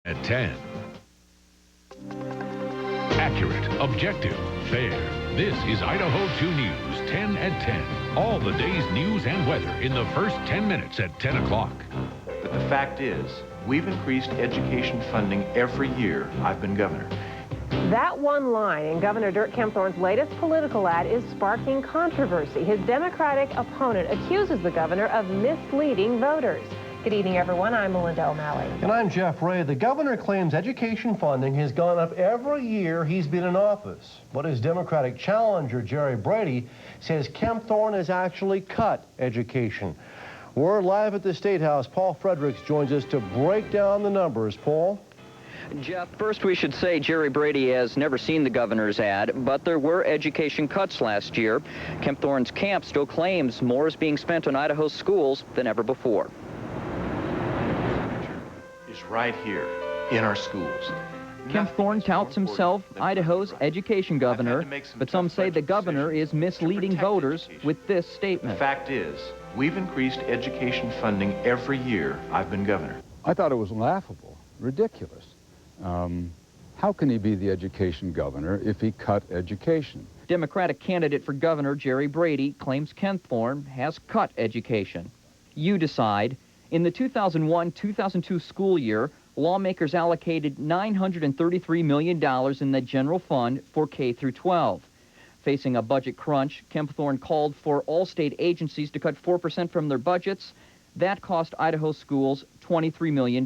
At 10. Accurate, objective, fair. This is Idaho 2 News, 10 at 10. All the day's news and weather in the first 10 minutes at 10 o'clock. But the fact is, we've increased education funding every year I've been governor. That one line in Governor Dirk Kempthorne's latest political ad is sparking controversy. His Democratic opponent accuses the governor of misleading voters. Good evening, everyone. I'm Melinda O'Malley. And I'm Jeff Ray. The governor claims education funding has gone up every year he's been in office. But his Democratic challenger, Jerry Brady, says Kempthorne has actually cut education. We're live at the State House. Paul Fredericks joins us to break down the numbers. Paul? Jeff, first we should say Jerry Brady has never seen the governor's ad, but there were education cuts last year. Kempthorne's camp still claims more is being spent on Idaho's schools than ever before. Is right here in our schools. Kempthorne touts himself Idaho's education governor, but some say the governor is misleading voters with this statement. The fact is, we've increased education funding every year I've been governor. I thought it was laughable, ridiculous. How can he be the education governor if he cut education? Democratic candidate for governor Jerry Brady claims Kempthorne has cut education. You decide. In the 2001-2002 school year, lawmakers allocated $933 million in the general fund for K through 12. Facing a budget crunch, Kempthorne called for all state agencies to cut 4% from their budgets. That cost Idaho schools $23 million.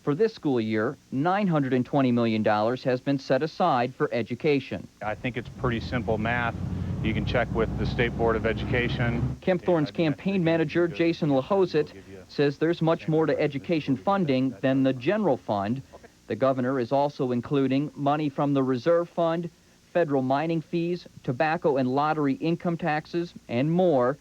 For this school year, $920 million has been set aside for education. I think it's pretty simple math. You can check with the State Board of Education. Kempthorne's campaign manager, Jason Lahozit, says there's much more to education funding than the general fund. The governor is also including money from the reserve fund, federal mining fees, tobacco and lottery income taxes, and more.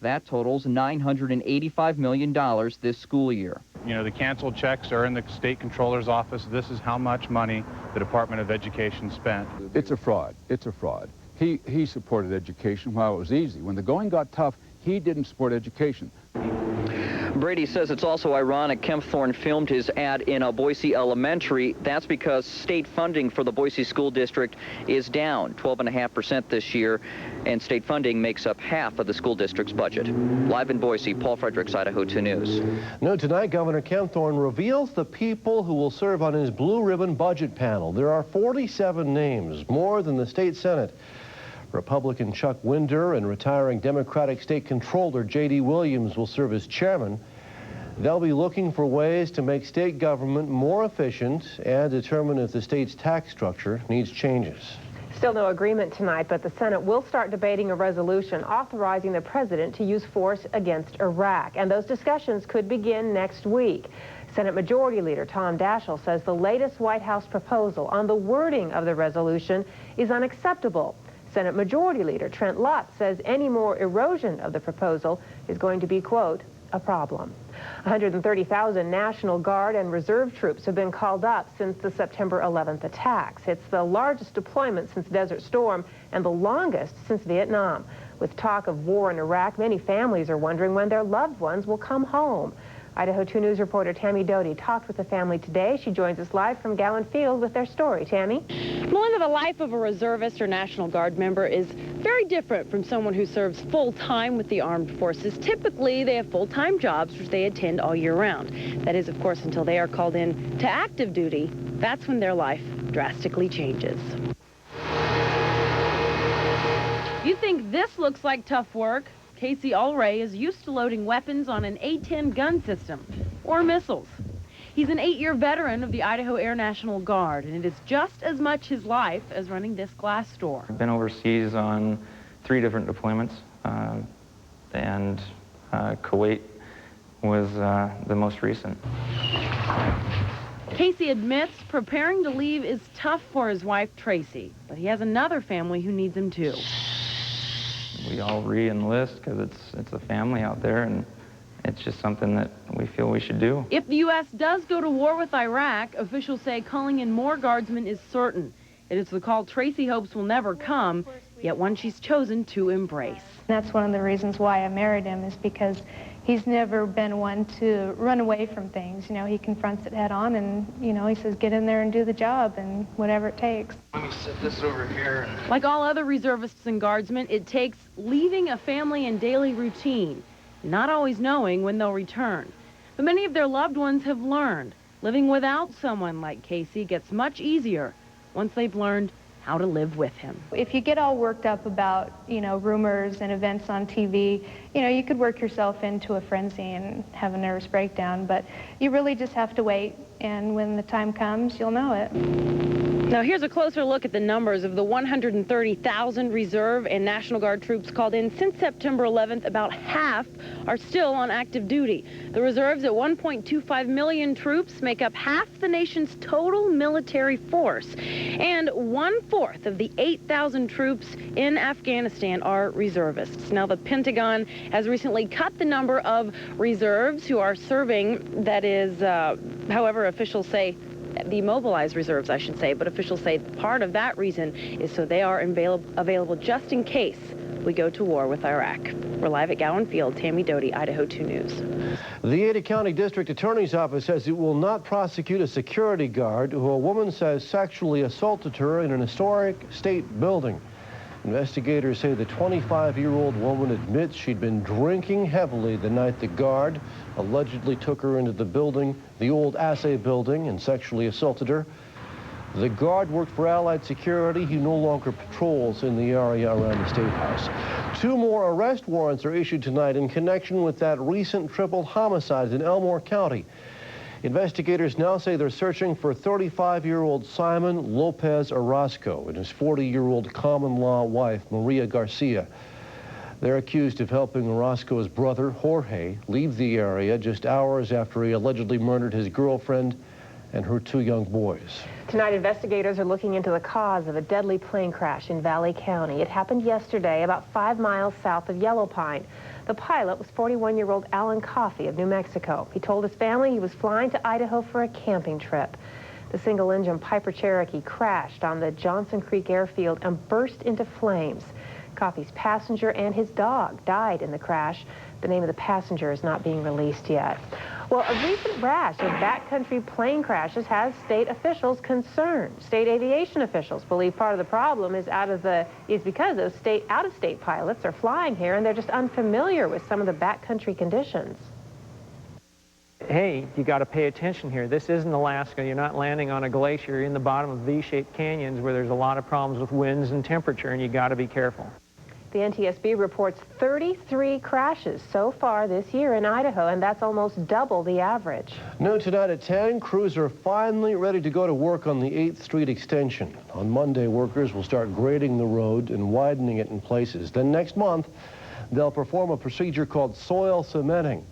That totals $985 million this school year. You know, the canceled checks are in the state controller's office. This is how much money the Department of Education spent. It's a fraud. It's a fraud. He supported education while it was easy. When the going got tough, he didn't support education. Brady says it's also ironic Kempthorne filmed his ad in a Boise elementary. That's because state funding for the Boise School District is down 12.5% this year, and state funding makes up half of the school district's budget. Live in Boise, Paul Fredericks, Idaho 2 News. No, tonight Governor Kempthorne reveals the people who will serve on his blue ribbon budget panel. There are 47 names, more than the state Senate. Republican Chuck Winder and retiring Democratic State Controller J.D. Williams will serve as chairman. They'll be looking for ways to make state government more efficient and determine if the state's tax structure needs changes. Still no agreement tonight, but the Senate will start debating a resolution authorizing the president to use force against Iraq, and those discussions could begin next week. Senate Majority Leader Tom Daschle says the latest White House proposal on the wording of the resolution is unacceptable. Senate Majority Leader Trent Lott says any more erosion of the proposal is going to be, quote, a problem. 130,000 National Guard and Reserve troops have been called up since the September 11th attacks. It's the largest deployment since Desert Storm and the longest since Vietnam. With talk of war in Iraq, many families are wondering when their loved ones will come home. Idaho 2 News reporter Tammy Doty talked with the family today. She joins us live from Gowan Field with their story. Tammy? Melinda, the life of a reservist or National Guard member is very different from someone who serves full-time with the armed forces. Typically, they have full-time jobs which they attend all year round. That is, of course, until they are called in to active duty. That's when their life drastically changes. You think this looks like tough work? Casey Allray is used to loading weapons on an A-10 gun system, or missiles. He's an 8-year veteran of the Idaho Air National Guard, and it is just as much his life as running this glass store. I've been overseas on 3 different deployments, and Kuwait was the most recent. Casey admits preparing to leave is tough for his wife, Tracy, but he has another family who needs him too. We all re-enlist because it's a family out there, and it's just something that we feel we should do. If the U.S. does go to war with Iraq, officials say calling in more guardsmen is certain. It is the call Tracy hopes will never come, yet one she's chosen to embrace. That's one of the reasons why I married him, is because he's never been one to run away from things. You know, he confronts it head on, and, you know, he says, get in there and do the job, and whatever it takes. Let me set this over here. Like all other reservists and guardsmen, it takes leaving a family and daily routine, not always knowing when they'll return. But many of their loved ones have learned living without someone like Casey gets much easier once they've learned how to live with him. If you get all worked up about, you know, rumors and events on TV, you know, you could work yourself into a frenzy and have a nervous breakdown, but you really just have to wait, and when the time comes, you'll know it. Now here's a closer look at the numbers of the 130,000 Reserve and National Guard troops called in since September 11th. About half are still on active duty. The Reserves at 1.25 million troops make up half the nation's total military force, and 1/4 of the 8,000 troops in Afghanistan are reservists. Now the Pentagon has recently cut the number of reserves who are serving. That is, however, officials say the mobilized reserves, I should say, but officials say part of that reason is so they are available just in case we go to war with Iraq. We're live at Gowan Field. Tammy Doty, Idaho 2 News. The Ada County District Attorney's Office says it will not prosecute a security guard who a woman says sexually assaulted her in an historic state building. Investigators say the 25-year-old woman admits she'd been drinking heavily the night the guard allegedly took her into the building, the old assay building, and sexually assaulted her. The guard worked for Allied Security. He no longer patrols in the area around the State House. 2 more arrest warrants are issued tonight in connection with that recent triple homicide in Elmore County. Investigators now say they're searching for 35-year-old Simon Lopez Orozco and his 40-year-old common-law wife, Maria Garcia. They're accused of helping Orozco's brother, Jorge, leave the area just hours after he allegedly murdered his girlfriend and her 2 young boys. Tonight, investigators are looking into the cause of a deadly plane crash in Valley County. It happened yesterday about 5 miles south of Yellow Pine. The pilot was 41-year-old Alan Coffey of New Mexico. He told his family he was flying to Idaho for a camping trip. The single-engine Piper Cherokee crashed on the Johnson Creek airfield and burst into flames. Coffey's passenger and his dog died in the crash. The name of the passenger is not being released yet. Well, a recent rash of backcountry plane crashes has state officials concerned. State aviation officials believe part of the problem is because those out-of-state pilots are flying here and they're just unfamiliar with some of the backcountry conditions. Hey, you got to pay attention here. This isn't Alaska. You're not landing on a glacier. You're in the bottom of V-shaped canyons where there's a lot of problems with winds and temperature, and you got to be careful. The NTSB reports 33 crashes so far this year in Idaho, and that's almost double the average. Noon tonight at 10, crews are finally ready to go to work on the 8th Street extension. On Monday, workers will start grading the road and widening it in places. Then next month, they'll perform a procedure called soil cementing.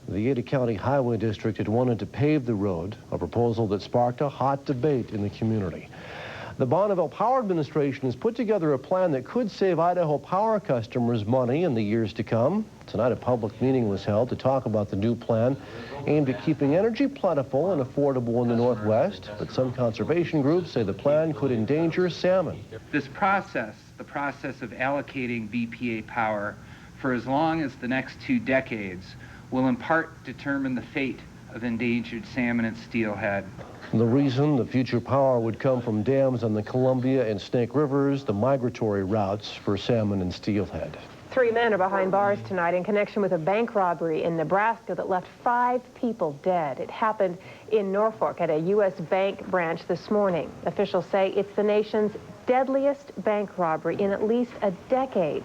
The Ada County Highway District had wanted to pave the road, a proposal that sparked a hot debate in the community. The Bonneville Power Administration has put together a plan that could save Idaho Power customers money in the years to come. Tonight, a public meeting was held to talk about the new plan aimed at keeping energy plentiful and affordable in the Northwest. But some conservation groups say the plan could endanger salmon. This process, the process of allocating BPA power for as long as the next 2 decades, will in part determine the fate of endangered salmon and steelhead. The reason the future power would come from dams on the Columbia and Snake Rivers, the migratory routes for salmon and steelhead. 3 men are behind bars tonight in connection with a bank robbery in Nebraska that left 5 people dead. It happened in Norfolk at a U.S. bank branch this morning. Officials say it's the nation's deadliest bank robbery in at least a decade.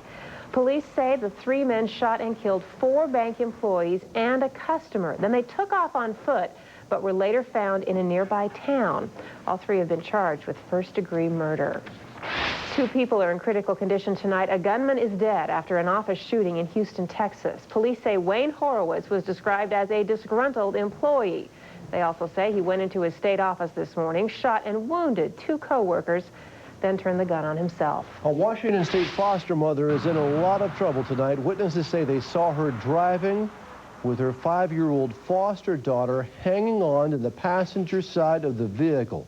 Police say the 3 men shot and killed 4 bank employees and a customer. Then they took off on foot, but were later found in a nearby town. All 3 have been charged with first-degree murder. 2 people are in critical condition tonight. A gunman is dead after an office shooting in Houston, Texas. Police say Wayne Horowitz was described as a disgruntled employee. They also say he went into his state office this morning, shot and wounded 2 co-workers, then turned the gun on himself. A Washington State foster mother is in a lot of trouble tonight. Witnesses say they saw her driving with her 5-year-old foster daughter hanging on to the passenger side of the vehicle.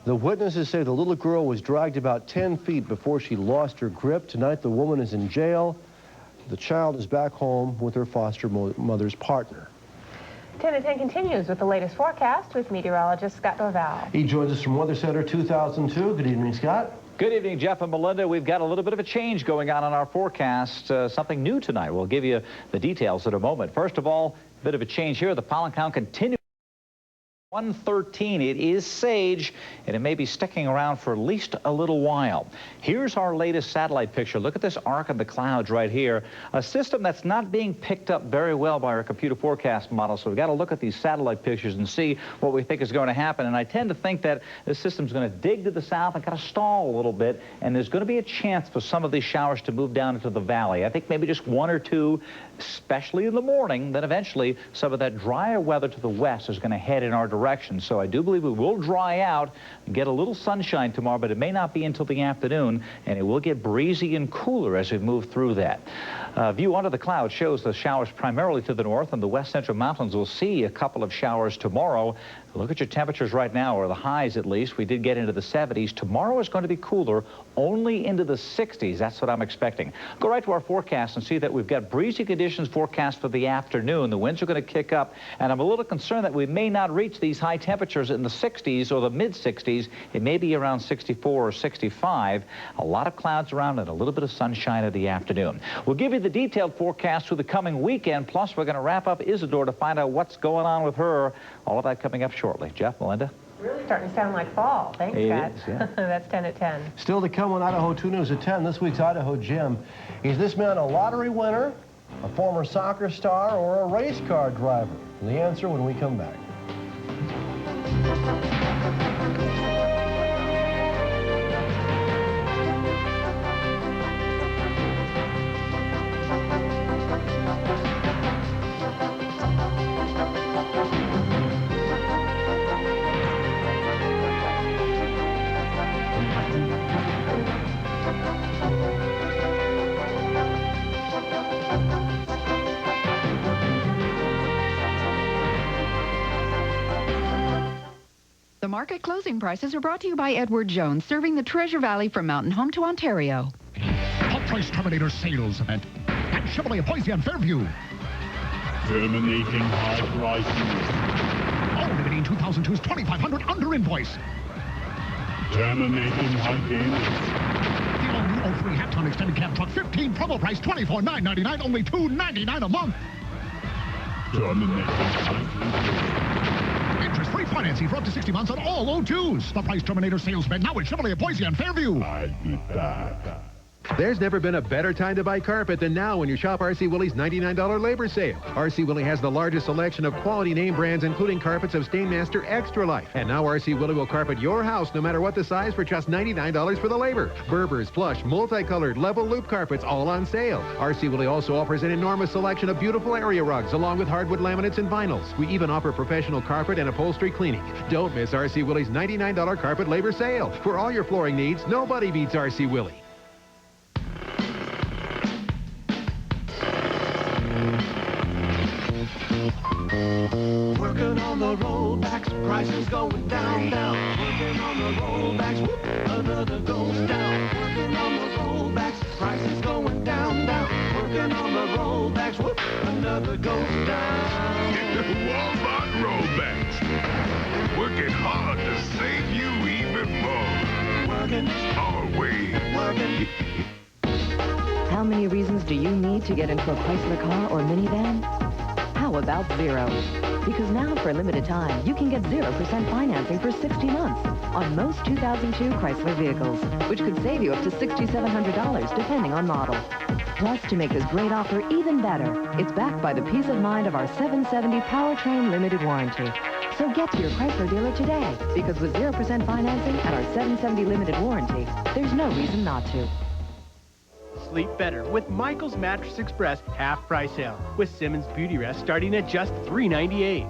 The witnesses say the little girl was dragged about 10 feet before she lost her grip. Tonight, the woman is in jail. The child is back home with her foster mother's partner. 10 at 10 continues with the latest forecast with meteorologist Scott Dorval. He joins us from Weather Center 2002. Good evening, Scott. Good evening, Jeff and Melinda. We've got a little bit of a change going on in our forecast, something new tonight. We'll give you the details in a moment. First of all, a bit of a change here. The pollen count continues. 113. It is sage, and it may be sticking around for at least a little while. Here's our latest satellite picture. Look at this arc of the clouds right here. A system that's not being picked up very well by our computer forecast model, so we've got to look at these satellite pictures and see what we think is going to happen. And I tend to think that this system's going to dig to the south and kind of stall a little bit, and there's going to be a chance for some of these showers to move down into the valley. I think maybe just one or two, especially in the morning. Then eventually some of that drier weather to the west is going to head in our direction. So I do believe it will dry out and get a little sunshine tomorrow, but it may not be until the afternoon, and it will get breezy and cooler as we move through that. View under the clouds shows the showers primarily to the north, and the west central mountains will see a couple of showers tomorrow. Look at your temperatures right now, or the highs at least. We did get into the 70s. Tomorrow is going to be cooler, only into the 60s. That's what I'm expecting. Go right to our forecast and see that we've got breezy conditions forecast for the afternoon. The winds are going to kick up, and I'm a little concerned that we may not reach these high temperatures in the 60s or the mid-60s. It may be around 64 or 65. A lot of clouds around and a little bit of sunshine in the afternoon. We'll give you the detailed forecast for the coming weekend. Plus, we're going to wrap up Isadore to find out what's going on with her. All of that coming up shortly. Jeff, Melinda? Really starting to sound like fall. Thanks, Scott. Is, yeah. That's 10 at 10. Still to come on Idaho 2 News at 10, this week's Idaho Gym. Is this man a lottery winner, a former soccer star, or a race car driver? And the answer when we come back. The market closing prices are brought to you by Edward Jones, serving the Treasure Valley from Mountain Home to Ontario. Hot Price Terminator Sales Event at Chevrolet Boise and Fairview. Terminating high prices. All limiting 2002's 2500 under invoice. Terminating high gains. The all-new 03 half-ton extended cab truck, 15 promo price, $24,999, only $299 a month. Terminating high gains. Interest-free financing for up to 60 months on all O2s. The Price Terminator sales event now at Chevrolet Boise and Fairview. I'll be back. There's never been a better time to buy carpet than now when you shop R.C. Willey's $99 labor sale. R.C. Willey has the largest selection of quality name brands, including carpets of Stainmaster Extra Life. And now R.C. Willey will carpet your house no matter what the size for just $99 for the labor. Berbers, plush, multicolored, level loop carpets all on sale. R.C. Willey also offers an enormous selection of beautiful area rugs along with hardwood laminates and vinyls. We even offer professional carpet and upholstery cleaning. Don't miss R.C. Willey's $99 carpet labor sale. For all your flooring needs, nobody beats R.C. Willey. Working on the rollbacks, prices going down, down. Working on the rollbacks, whoop, another goes down. Working on the rollbacks, prices going down, down. Working on the rollbacks, whoop, another goes down. Get the Walmart rollbacks. Working hard to save you even more. Working, always. Working. How many reasons do you need to get into a Chrysler car or minivan? How about zero? Because now, for a limited time, you can get 0% financing for 60 months on most 2002 Chrysler vehicles, which could save you up to $6,700 depending on model. Plus, to make this great offer even better, it's backed by the peace of mind of our 770 Powertrain Limited Warranty. So get to your Chrysler dealer today, because with 0% financing and our 770 Limited Warranty, there's no reason not to. Sleep better with Michael's Mattress Express half-price sale with Simmons Beauty Rest starting at just $398.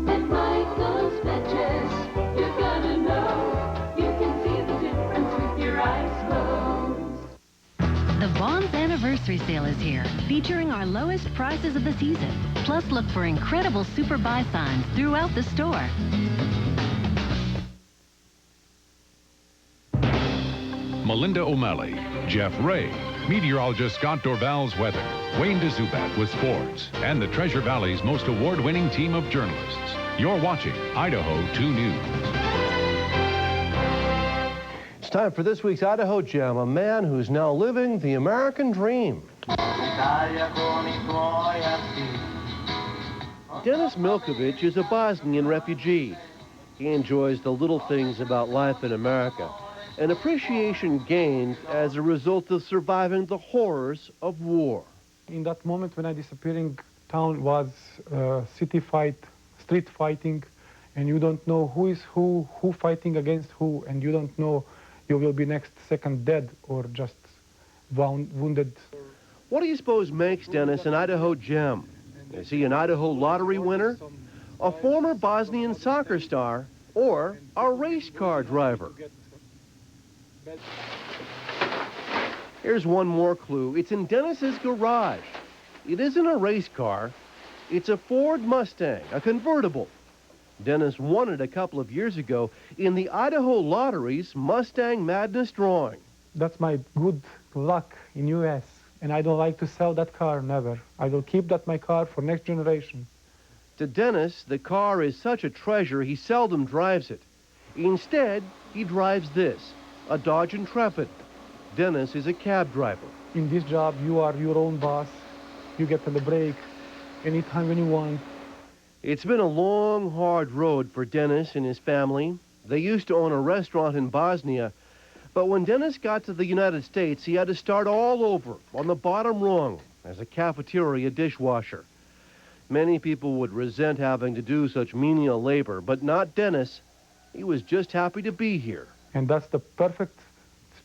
At Michael's Mattress, you're gonna know you can see the difference with your eyes closed. The Vaughn's Anniversary Sale is here, featuring our lowest prices of the season. Plus, look for incredible super buy signs throughout the store. Melinda O'Malley, Jeff Ray, Meteorologist Scott Dorval's weather, Wayne DeZubat with sports, and the Treasure Valley's most award-winning team of journalists. You're watching Idaho 2 News. It's time for this week's Idaho Gem, a man who's now living the American dream. Dennis Milkovich is a Bosnian refugee. He enjoys the little things about life in America, an appreciation gained as a result of surviving the horrors of war. In that moment when I disappearing, town was city fight, street fighting, and you don't know who is who fighting against who, and you don't know you will be next second dead or just wounded. What do you suppose makes Dennis an Idaho gem? Is he an Idaho lottery winner, a former Bosnian soccer star, or a race car driver? Here's one more clue. It's in Dennis's garage. It isn't a race car. It's a Ford Mustang, a convertible. Dennis won it a couple of years ago in the Idaho Lottery's Mustang Madness drawing. That's my good luck in U.S., and I don't like to sell that car, never. I will keep that my car for next generation. To Dennis, the car is such a treasure he seldom drives it. Instead, he drives this, a Dodge Intrepid. Dennis is a cab driver. In this job, you are your own boss. You get on the break anytime when you want. It's been a long, hard road for Dennis and his family. They used to own a restaurant in Bosnia, but when Dennis got to the United States, he had to start all over on the bottom rung as a cafeteria dishwasher. Many people would resent having to do such menial labor, but not Dennis. He was just happy to be here. And that's the perfect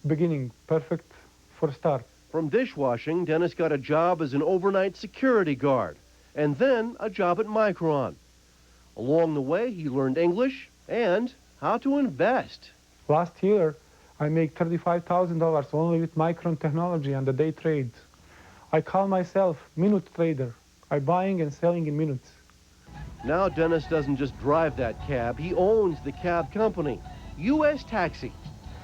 beginning, perfect for start. From dishwashing, Dennis got a job as an overnight security guard, and then a job at Micron. Along the way, he learned English and how to invest. Last year, I made $35,000 only with Micron technology and the day trade. I call myself minute trader. I'm buying and selling in minutes. Now Dennis doesn't just drive that cab, he owns the cab company, U.S. Taxi.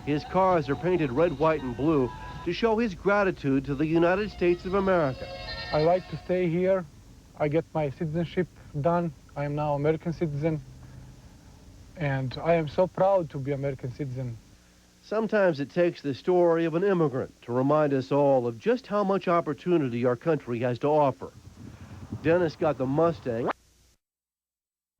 His cars are painted red, white, and blue to show his gratitude to the United States of America. I like to stay here. I get my citizenship done. I am now American citizen. And I am so proud to be American citizen. Sometimes it takes the story of an immigrant to remind us all of just how much opportunity our country has to offer. Dennis got the Mustang